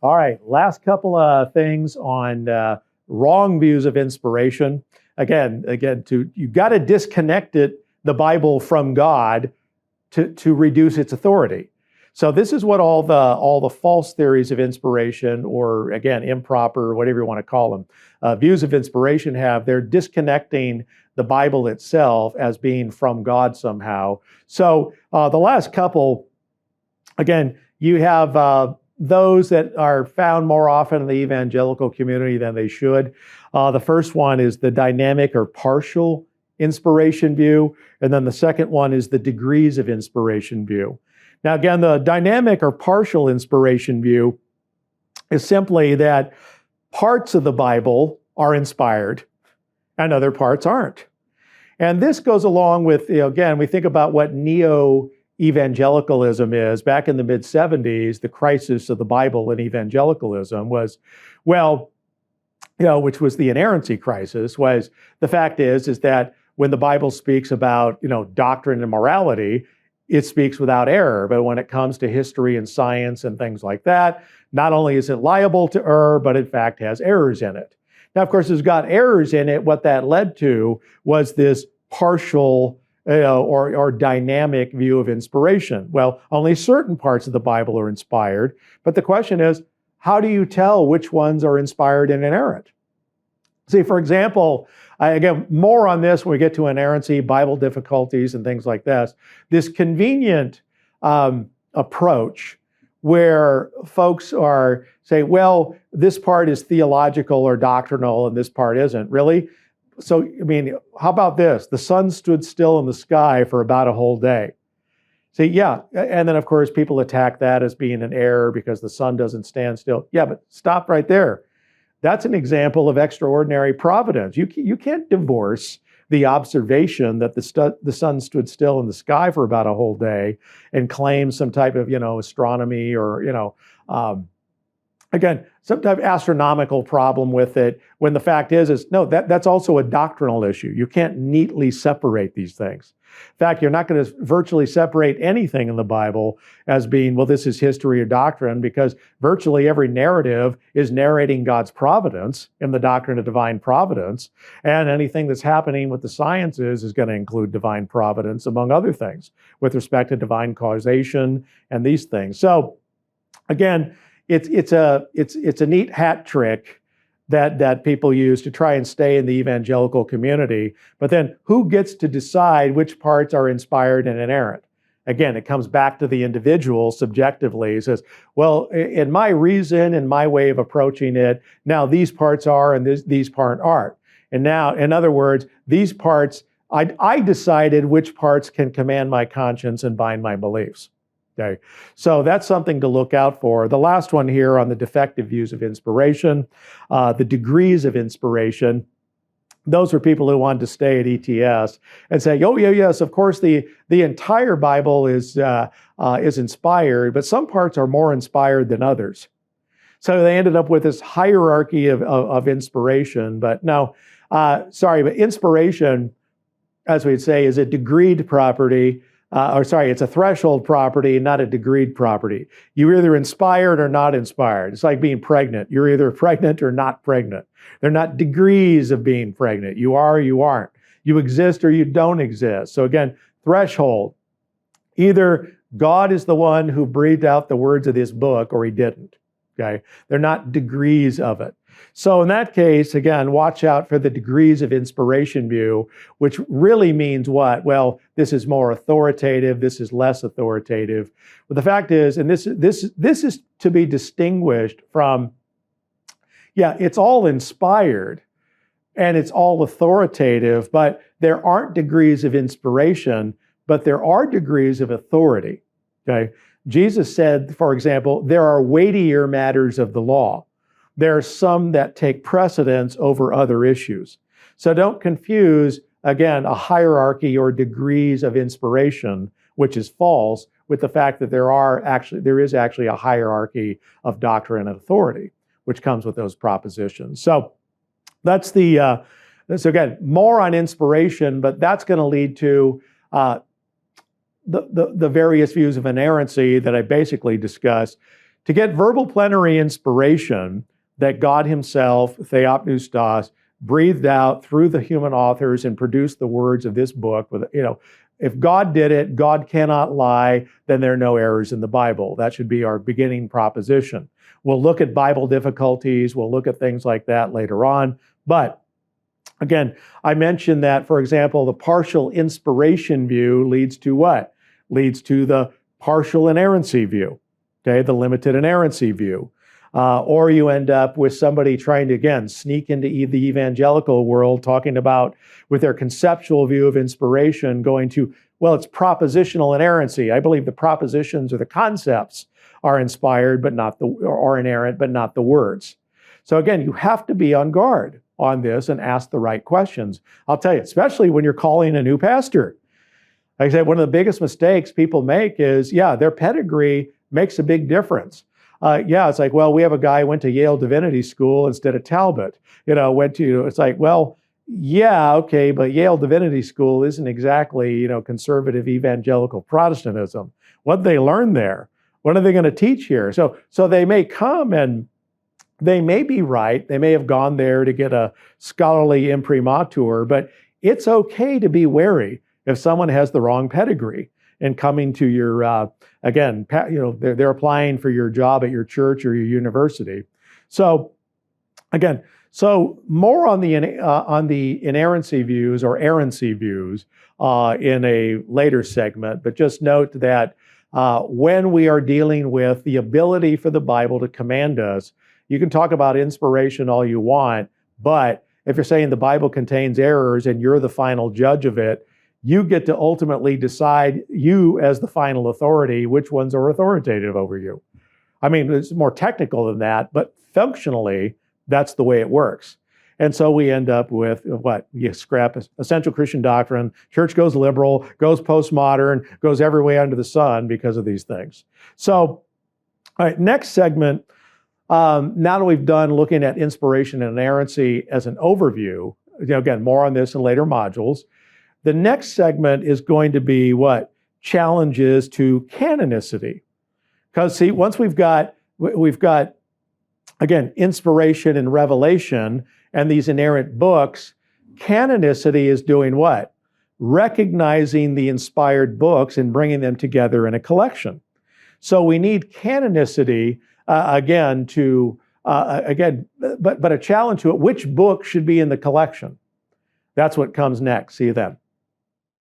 All right, last couple of things on wrong views of inspiration. Again, you've got to disconnect the Bible from God to reduce its authority. So this is what all the false theories of inspiration, or again, improper, whatever you want to call them, views of inspiration have. They're disconnecting the Bible itself as being from God somehow. So the last couple, again, you have those that are found more often in the evangelical community than they should. The first one is the dynamic or partial inspiration view, and then the second one is the degrees of inspiration view. Now, again, the dynamic or partial inspiration view is simply that parts of the Bible are inspired and other parts aren't. And this goes along with, again, we think about what neo-evangelicalism is. Back in the mid-70s, the crisis of the Bible in evangelicalism was, which was the inerrancy crisis, was the fact is that when the Bible speaks about, doctrine and morality, it speaks without error. But when it comes to history and science and things like that, not only is it liable to error, but in fact has errors in it. Now, of course, it's got errors in it. What that led to was this partial or dynamic view of inspiration. Well, only certain parts of the Bible are inspired. But the question is, how do you tell which ones are inspired and inerrant? See, for example, again, more on this when we get to inerrancy, Bible difficulties, and things like this. This convenient approach where folks say, well, this part is theological or doctrinal and this part isn't. Really? So, how about this? The sun stood still in the sky for about a whole day. See, yeah. And then, of course, people attack that as being an error because the sun doesn't stand still. Yeah, but stop right there. That's an example of extraordinary providence. You can't divorce the observation that the sun stood still in the sky for about a whole day and claim some type of, astronomy or, again, some type of astronomical problem with it, when the fact is no, that's also a doctrinal issue. You can't neatly separate these things. In fact, you're not going to virtually separate anything in the Bible as being, well, this is history or doctrine, because virtually every narrative is narrating God's providence in the doctrine of divine providence, and anything that's happening with the sciences is going to include divine providence, among other things, with respect to divine causation and these things. So, again, it's a neat hat trick that people use to try and stay in the evangelical community. But then who gets to decide which parts are inspired and inerrant? Again, it comes back to the individual subjectively. He says, well, in my reason, in my way of approaching it, now these parts are and these parts aren't. And now, in other words, these parts, I decided which parts can command my conscience and bind my beliefs. Okay, so that's something to look out for. The last one here on the defective views of inspiration, the degrees of inspiration. Those are people who wanted to stay at ETS and say, oh, yes, of course, the entire Bible is inspired, but some parts are more inspired than others. So they ended up with this hierarchy of inspiration. But no, but inspiration, as we'd say, is a degreed property. It's a threshold property, not a degreed property. You're either inspired or not inspired. It's like being pregnant. You're either pregnant or not pregnant. They're not degrees of being pregnant. You are or you aren't. You exist or you don't exist. So again, threshold. Either God is the one who breathed out the words of this book or he didn't. Okay? They're not degrees of it. So in that case, again, watch out for the degrees of inspiration view, which really means what? Well, this is more authoritative, this is less authoritative. But the fact is, and this is to be distinguished from, it's all inspired and it's all authoritative, but there aren't degrees of inspiration, but there are degrees of authority. Okay? Jesus said, for example, there are weightier matters of the law. There are some that take precedence over other issues. So don't confuse, again, a hierarchy or degrees of inspiration, which is false, with the fact that there is actually a hierarchy of doctrine and authority, which comes with those propositions. So that's so again, more on inspiration, but that's going to lead to the various views of inerrancy that I basically discussed, To get verbal plenary inspiration that God himself, theopneustos, breathed out through the human authors and produced the words of this book, if God did it, God cannot lie, then there are no errors in the Bible. That should be our beginning proposition. We'll look at Bible difficulties, we'll look at things like that later on. But again, I mentioned that, for example, the partial inspiration view leads to what? Leads to the partial inerrancy view, okay, the limited inerrancy view. Or you end up with somebody trying to, again, sneak into the evangelical world, talking about, with their conceptual view of inspiration, going to, well, it's propositional inerrancy. I believe the propositions or the concepts are inspired, but not or inerrant, but not the words. So again, you have to be on guard on this and ask the right questions. I'll tell you, especially when you're calling a new pastor. Like I said, one of the biggest mistakes people make is, their pedigree makes a big difference. It's like, well, we have a guy who went to Yale Divinity School instead of Talbot. It's like, well, okay, but Yale Divinity School isn't exactly, conservative evangelical Protestantism. What did they learn there? What are they going to teach here? So they may come and they may be right. They may have gone there to get a scholarly imprimatur, but it's okay to be wary if someone has the wrong pedigree and coming to your, they're applying for your job at your church or your university. So again, more on the inerrancy views or errancy views in a later segment, but just note that when we are dealing with the ability for the Bible to command us, you can talk about inspiration all you want, but if you're saying the Bible contains errors and you're the final judge of it, you get to ultimately decide, you as the final authority, which ones are authoritative over you. I mean, it's more technical than that, but functionally, that's the way it works. And so we end up with what? You scrap essential Christian doctrine, church goes liberal, goes postmodern, goes every way under the sun because of these things. So, all right, next segment, now that we've done looking at inspiration and inerrancy as an overview, again, more on this in later modules, the next segment is going to be what? Challenges to canonicity. Because see, once we've got, again, inspiration and revelation and these inerrant books, canonicity is doing what? Recognizing the inspired books and bringing them together in a collection. So we need canonicity, but a challenge to it. Which book should be in the collection? That's what comes next. See you then.